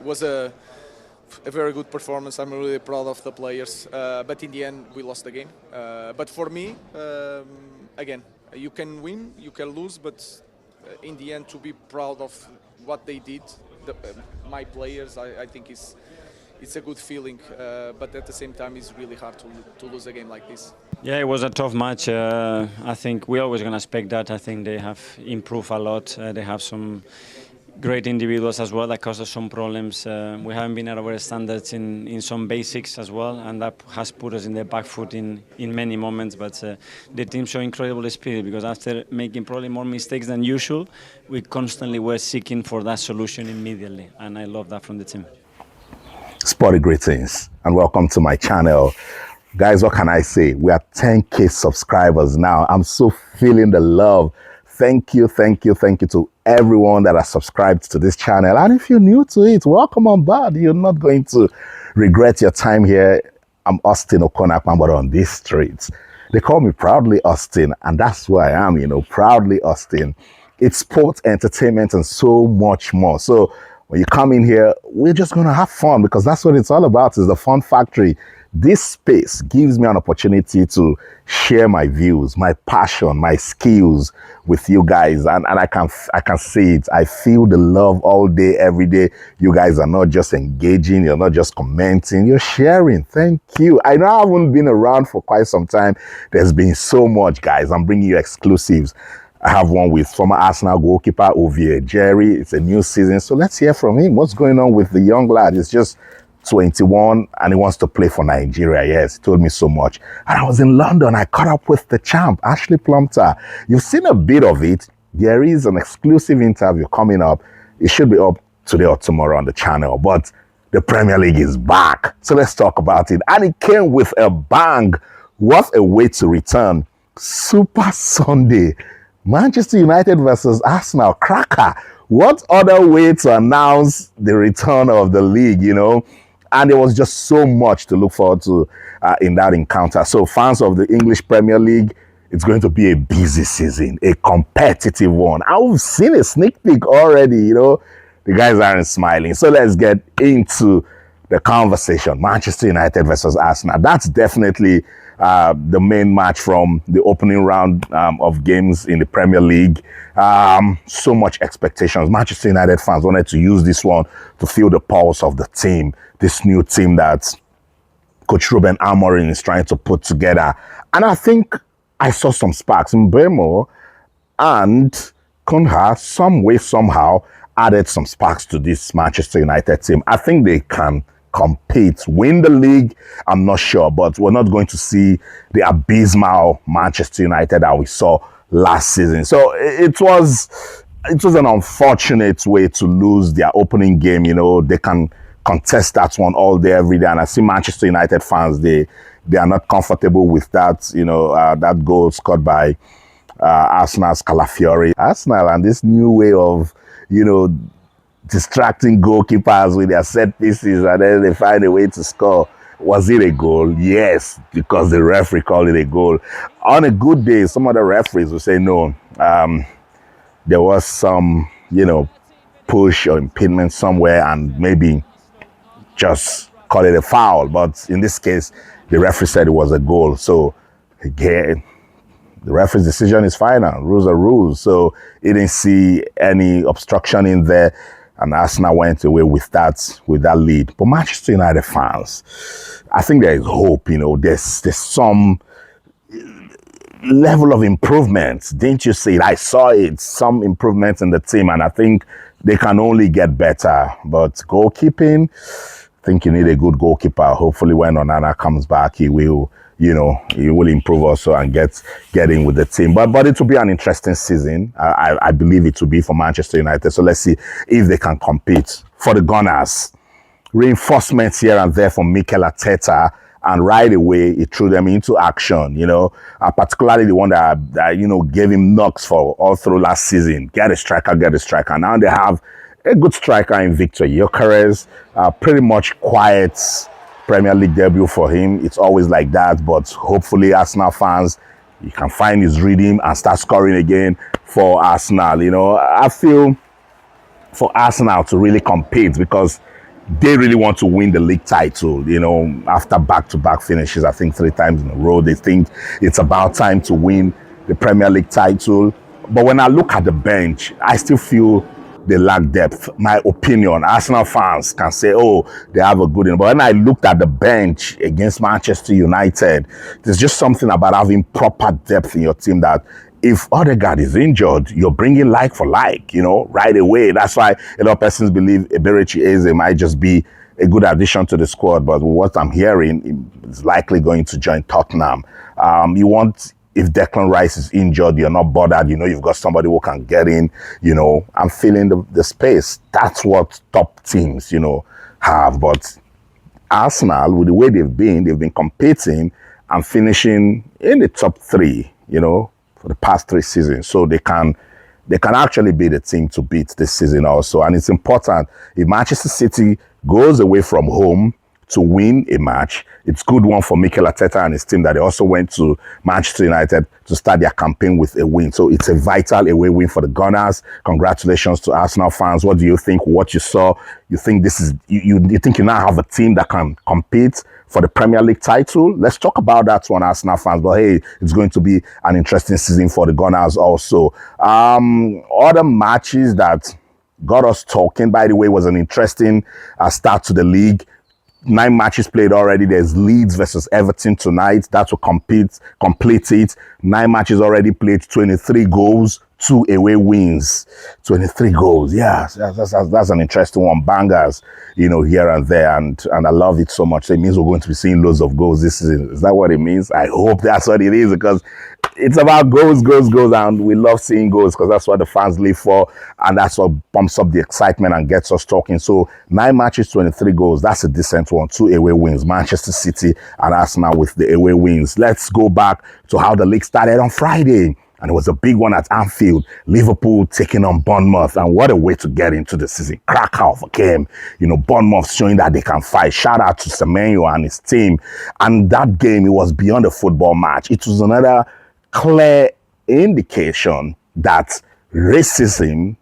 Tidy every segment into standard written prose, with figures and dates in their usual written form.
was a very good performance. I'm really proud of the players, but in the end we lost the game. But for me, again, you can win, you can lose, but in the end to be proud of what they did, my players, I think it's a good feeling, but at the same time it's really hard to lose a game like this. Yeah, it was a tough match. I think we're always going to expect that. I think they have improved a lot. They have some great individuals as well that caused us some problems. We haven't been at our standards in some basics as well, and that has put us in the back foot in many moments. But the team showed incredible spirit, because after making probably more mistakes than usual, we constantly were seeking for that solution immediately, and I love that from the team. Sporty greetings and welcome to my channel. Guys, what can I say? We are 10K subscribers now. I'm so feeling the love. Thank you to everyone that has subscribed to this channel. And if you're new to it, welcome on board. You're not going to regret your time here. I'm Austin OKON-AKPAN, but on these streets, they call me Proudly Austin, and that's who I am, Proudly Austin. It's sports, entertainment, and so much more. So when you come in here, we're just going to have fun, because that's what it's all about, is the fun factory. This space gives me an opportunity to share my views, my passion, my skills with you guys. And I can see it. I feel the love all day, every day. You guys are not just engaging. You're not just commenting. You're sharing. Thank you. I know I haven't been around for quite some time. There's been so much, guys. I'm bringing you exclusives. I have one with former Arsenal goalkeeper Eberechi. It's a new season, so let's hear from him. What's going on with the young lad? He's just 21 and he wants to play for Nigeria. Yes, he told me so much. And I was in London. I caught up with the champ, Ashley Plumpton. You've seen a bit of it. There is an exclusive interview coming up. It should be up today or tomorrow on the channel. But the Premier League is back. So let's talk about it. And it came with a bang. What a way to return. Super Sunday. Manchester United versus Arsenal, cracker. What other way to announce the return of the league, And there was just so much to look forward to in that encounter. So fans of the English Premier League, it's going to be a busy season, a competitive one. I've seen a sneak peek already, The guys aren't smiling. So let's get into the conversation. Manchester United versus Arsenal. That's definitely the main match from the opening round of games in the Premier League. So much expectations. Manchester United fans wanted to use this one to feel the pulse of the team, this new team that Coach Ruben Amorim is trying to put together. And I think I saw some sparks in Mbeumo, and Cunha, some way, somehow, added some sparks to this Manchester United team. I think they can compete, win the league. I'm not sure, but we're not going to see the abysmal Manchester United that we saw last season. So it was an unfortunate way to lose their opening game. They can contest that one all day, every day. And I see Manchester United fans, they are not comfortable with that, that goal scored by Arsenal's Calafiori. Arsenal and this new way of, distracting goalkeepers with their set pieces, and then they find a way to score. Was it a goal? Yes, because the referee called it a goal. On a good day, some other referees will say no. There was some, push or impediment somewhere, and maybe just call it a foul. But in this case, the referee said it was a goal. So again, the referee's decision is final. Rules are rules. So he didn't see any obstruction in there. And Arsenal went away with that lead. But Manchester United fans, I think there is hope. There's some level of improvement. Didn't you see it? I saw it. Some improvement in the team, and I think they can only get better. But goalkeeping, I think you need a good goalkeeper. Hopefully, when Onana comes back, he will improve also and get in with the team. But it will be an interesting season. I believe it will be for Manchester United. So let's see if they can compete. For the Gunners, reinforcements here and there from Mikel Arteta, and right away he threw them into action. Particularly the one that gave him knocks for all through last season. Get a striker. Now they have a good striker in Victor Gyökeres. Pretty much quiet Premier League debut for him. It's always like that, but hopefully Arsenal fans, you can find his rhythm and start scoring again for Arsenal. I feel for Arsenal to really compete, because they really want to win the league title, after back-to-back finishes, I think 3 times in a row. They think it's about time to win the Premier League title. But when I look at the bench, I still feel they lack depth. My opinion, Arsenal fans can say, oh, they have a good one. But when I looked at the bench against Manchester United, there's just something about having proper depth in your team that if Odegaard is injured, you're bringing like for like, right away. That's why a lot of persons believe Eberechi Eze might just be a good addition to the squad. But what I'm hearing, is likely going to join Tottenham. If Declan Rice is injured, you're not bothered. You've got somebody who can get in. I'm filling the space. That's what top teams, have. But Arsenal, with the way they've been competing and finishing in the top 3, for the past 3 seasons. So they can actually be the team to beat this season also. And it's important, if Manchester City goes away from home to win a match, it's good one for Mikel Arteta and his team that they also went to Manchester United to start their campaign with a win. So it's a vital away win for the Gunners. Congratulations to Arsenal fans. What do you think? What you saw? You think this is you think you now have a team that can compete for the Premier League title? Let's talk about that one, Arsenal fans. But hey, it's going to be an interesting season for the Gunners also. Other matches that got us talking, by the way, was an interesting start to the league. 9 matches played already. There's Leeds versus Everton tonight. That will complete it. 9 matches already played, 23 goals, 2 away wins. 23 goals. Yeah, that's an interesting one. Bangers, here and there. And I love it so much. So it means we're going to be seeing loads of goals this season. Is that what it means? I hope that's what it is, because it's about goals, and we love seeing goals because that's what the fans live for, and that's what pumps up the excitement and gets us talking. So 9 matches, 23 goals, that's a decent one. 2 away wins, Manchester City and Arsenal with the away wins. Let's go back to how the league started on Friday, and it was a big one at Anfield. Liverpool taking on Bournemouth, and what a way to get into the season. Cracker of a game. Bournemouth showing that they can fight. Shout out to Semenyo and his team. And that game, it was beyond a football match. It was another clear indication that racism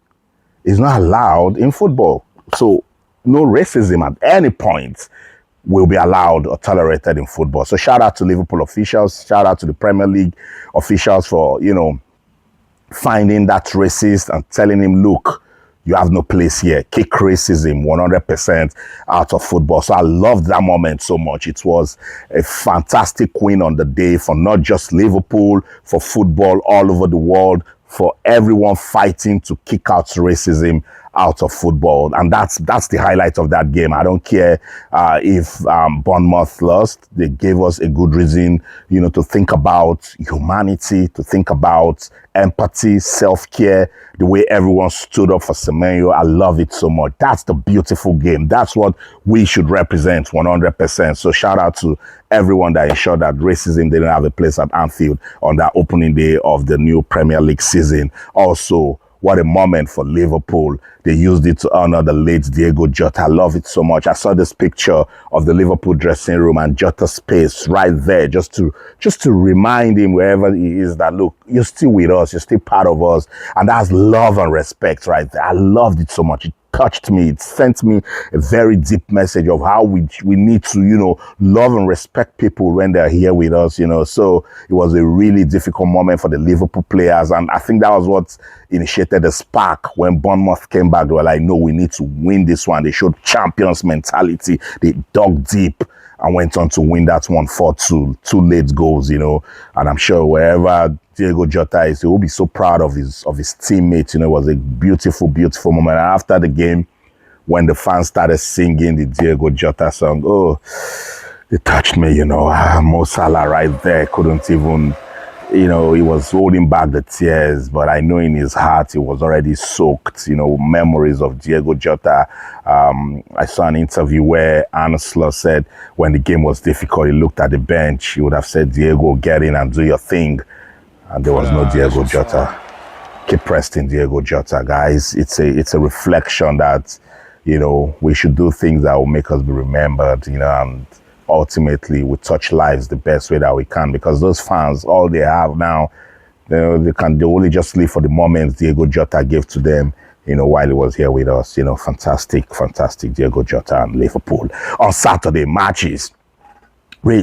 is not allowed in football. So no racism at any point will be allowed or tolerated in football. So shout out to Liverpool officials, shout out to the Premier League officials for, finding that racist and telling him, look, you have no place here. Kick racism 100% out of football. So I loved that moment so much. It was a fantastic win on the day for not just Liverpool, for football all over the world, for everyone fighting to kick out racism out of football. And that's the highlight of that game. I don't care if Bournemouth lost. They gave us a good reason, to think about humanity, to think about empathy, self-care, the way everyone stood up for Semenyo. I love it so much. That's the beautiful game. That's what we should represent 100%. So shout out to everyone that ensured that racism didn't have a place at Anfield on that opening day of the new Premier League season. Also, what a moment for Liverpool. They used it to honor the late Diego Jota. I love it so much. I saw this picture of the Liverpool dressing room and Jota's face right there, just to remind him wherever he is that, look, you're still with us, you're still part of us. And that's love and respect right there. I loved it so much. It touched me. It sent me a very deep message of how we need to, love and respect people when they're here with us, So it was a really difficult moment for the Liverpool players. And I think that was what initiated the spark when Bournemouth came back. They were like, no, we need to win this one. They showed champions mentality. They dug deep and went on to win that one 4-2, 2 late goals, And I'm sure wherever Diego Jota is, he will be so proud of his teammates. It was a beautiful, beautiful moment. And after the game, when the fans started singing the Diego Jota song, oh, it touched me, Mo Salah right there couldn't even, he was holding back the tears, but I know in his heart he was already soaked, memories of Diego Jota. I saw an interview where Arne Slot said when the game was difficult, he looked at the bench, he would have said, Diego, get in and do your thing. And there was no Diego Jota. Keep resting Diego Jota, guys. It's a reflection that, we should do things that will make us be remembered, and ultimately we touch lives the best way that we can, because those fans, all they have now, they only just live for the moments Diego Jota gave to them. while he was here with us. Fantastic, fantastic Diego Jota and Liverpool. On Saturday, matches.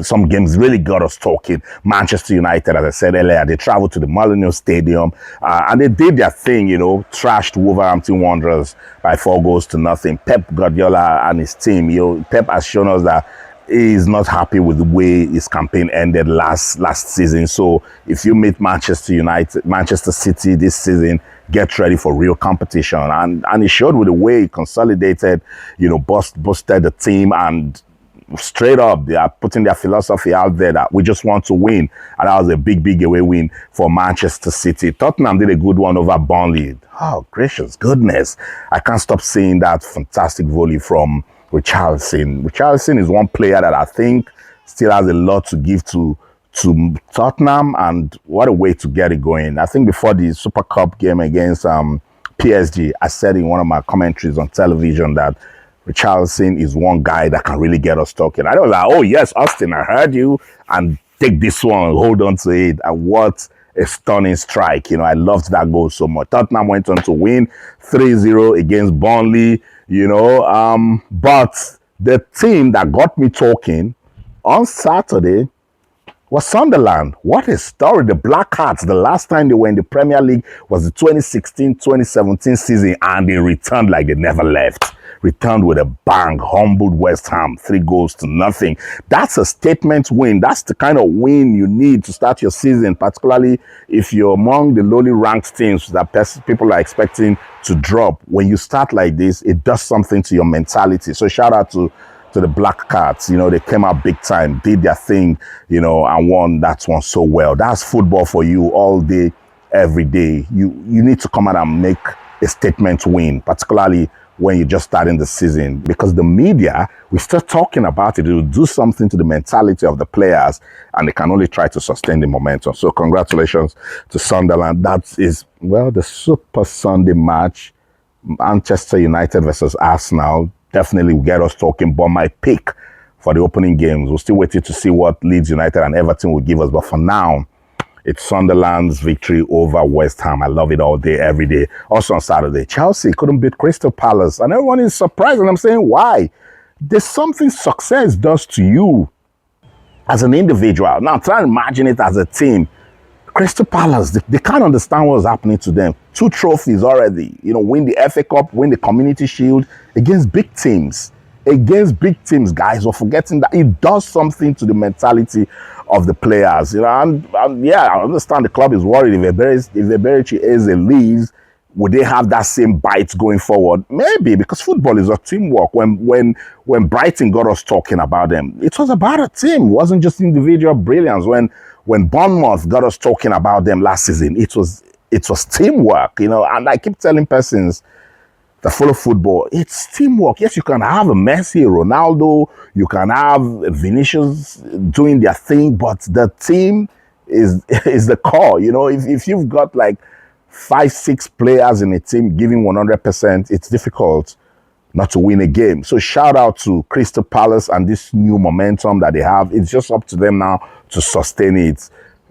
Some games really got us talking. Manchester United, as I said earlier, they traveled to the Molineux Stadium and they did their thing, trashed Wolverhampton Wanderers by 4-0. Pep Guardiola and his team, Pep has shown us that he is not happy with the way his campaign ended last season. So if you meet Manchester City this season, get ready for real competition. And it showed with the way he consolidated, boosted the team, and straight up, they are putting their philosophy out there that we just want to win. And that was a big away win for Manchester City. Tottenham did a good one over Burnley. Oh, gracious goodness. I can't stop seeing that fantastic volley from Richarlison. Richarlison is one player that I think still has a lot to give to Tottenham, and what a way to get it going. I think before the Super Cup game against PSG, I said in one of my commentaries on television that Richarlison is one guy that can really get us talking. I was like, oh yes, Austin, I heard you, and take this one, hold on to it. And what a stunning strike. I loved that goal so much. Tottenham went on to win 3-0 against Burnley, but the team that got me talking on Saturday was Sunderland. What a story. The Black Hats, the last time they were in the Premier League was the 2016-2017 season, and they returned like they never left. Returned with a bang, humbled West Ham 3-0. That's a statement win. That's the kind of win you need to start your season, particularly if you're among the lowly ranked teams that people are expecting to drop. When you start like this, it does something to your mentality. So shout out to the Black Cats. They came out big time, did their thing, and won that one so well. That's football for you all day, every day. You need to come out and make a statement win, particularly when you're just starting the season, because the media will start talking about it. It will do something to the mentality of the players, and they can only try to sustain the momentum. So congratulations to Sunderland. That is, the Super Sunday match, Manchester United versus Arsenal, definitely will get us talking. But my pick for the opening games, we're still waiting to see what Leeds United and Everton will give us. But for now, it's Sunderland's victory over West Ham. I love it all day, every day. Also on Saturday, Chelsea couldn't beat Crystal Palace. And everyone is surprised, and I'm saying, why? There's something success does to you as an individual. Now, try and imagine it as a team. Crystal Palace, they can't understand what's happening to them. 2 trophies already. Win the FA Cup, win the Community Shield against big teams. Guys, we're forgetting that it does something to the mentality of the players. And yeah, I understand the club is worried if Eberechi is a leaves, would they have that same bite going forward? Maybe, because football is a teamwork. When Brighton got us talking about them, it was about a team. It wasn't just individual brilliance. When Bournemouth got us talking about them last season, it was teamwork, and I keep telling persons that follow football, it's teamwork. Yes, you can have a Messi, Ronaldo, you can have Vinicius doing their thing, but the team is the core. If you've got like 5-6 players in a team giving 100%, it's difficult not to win a game. So shout out to Crystal Palace and this new momentum that they have. It's just up to them now to sustain it.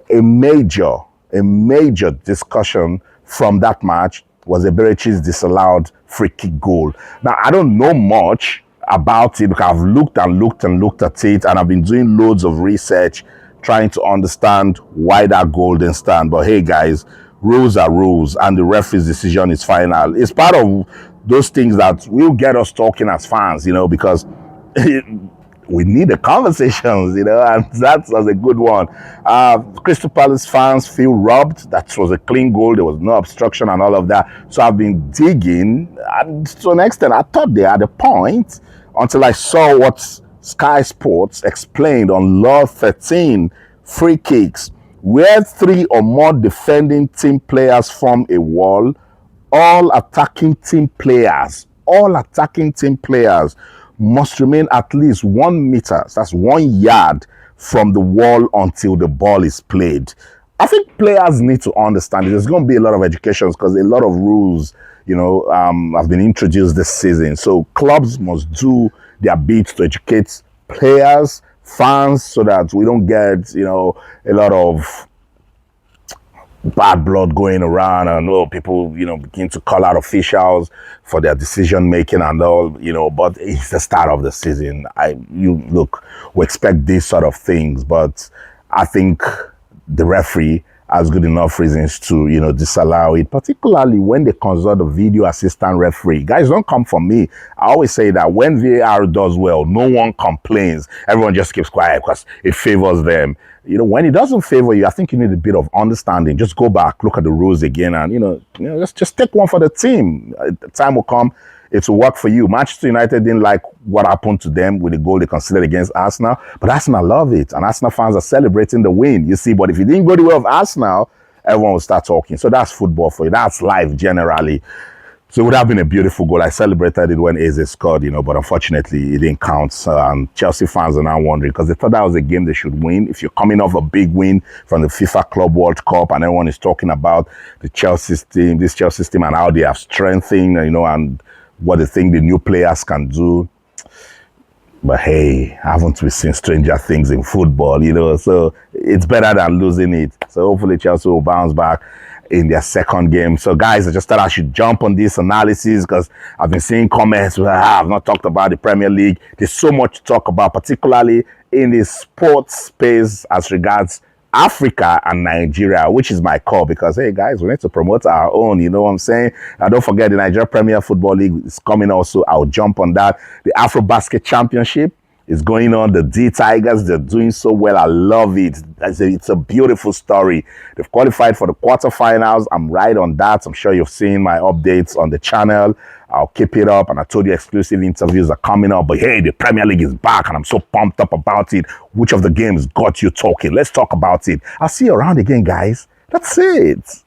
A major discussion from that match was Eberechi's disallowed free kick goal. Now, I don't know much about it because I've looked at it, and I've been doing loads of research trying to understand why that goal didn't stand. But hey guys, rules are rules, and the referee's decision is final. It's part of those things that will get us talking as fans, because we need the conversations, and that was a good one. Crystal Palace fans feel robbed. That was a clean goal. There was no obstruction and all of that. So I've been digging, and to an extent, I thought they had a point until I saw what Sky Sports explained on Law 13 free kicks, where 3 or more defending team players form a wall. All attacking team players must remain at least 1 meter, that's 1 yard from the wall until the ball is played. I think players need to understand it. There's going to be a lot of education because a lot of rules, have been introduced this season. So clubs must do their bit to educate players, fans, so that we don't get, a lot of bad blood going around, and people, begin to call out officials for their decision making and all, but it's the start of the season. We expect these sort of things, but I think the referee has good enough reasons to, disallow it, particularly when they consult the video assistant referee. Guys, don't come for me. I always say that when VAR does well, no one complains. Everyone just keeps quiet because it favors them. When it doesn't favor you, I think you need a bit of understanding. Just go back, look at the rules again, and, just take one for the team. The time will come, it will work for you. Manchester United didn't like what happened to them with the goal they conceded against Arsenal, but Arsenal love it, and Arsenal fans are celebrating the win, you see. But if it didn't go the way of Arsenal, everyone will start talking. So that's football for you. That's life generally. So it would have been a beautiful goal. I celebrated it when Eze scored, but unfortunately it didn't count. And Chelsea fans are now wondering because they thought that was a game they should win. If you're coming off a big win from the FIFA Club World Cup and everyone is talking about the Chelsea team, this Chelsea team, and how they have strengthened, and what they think the new players can do. But hey, haven't we seen stranger things in football, So it's better than losing it. So hopefully Chelsea will bounce back in their second game. So guys, I just thought I should jump on this analysis because I've been seeing comments where I've not talked about the Premier League. There's so much to talk about, particularly in the sports space as regards Africa and Nigeria, which is my core because, hey guys, we need to promote our own, you know what I'm saying? And don't forget the Nigeria Premier Football League is coming also. I'll jump on that. The Afro Basket Championship is going on. The D Tigers, they're doing so well. I love it. It's a beautiful story. They've qualified for the quarterfinals. I'm right on that. I'm sure you've seen my updates on the channel. I'll keep it up, and I told you exclusive interviews are coming up. But hey, the Premier League is back, and I'm so pumped up about it. Which of the games got you talking? Let's talk about it. I'll see you around again, guys. That's it.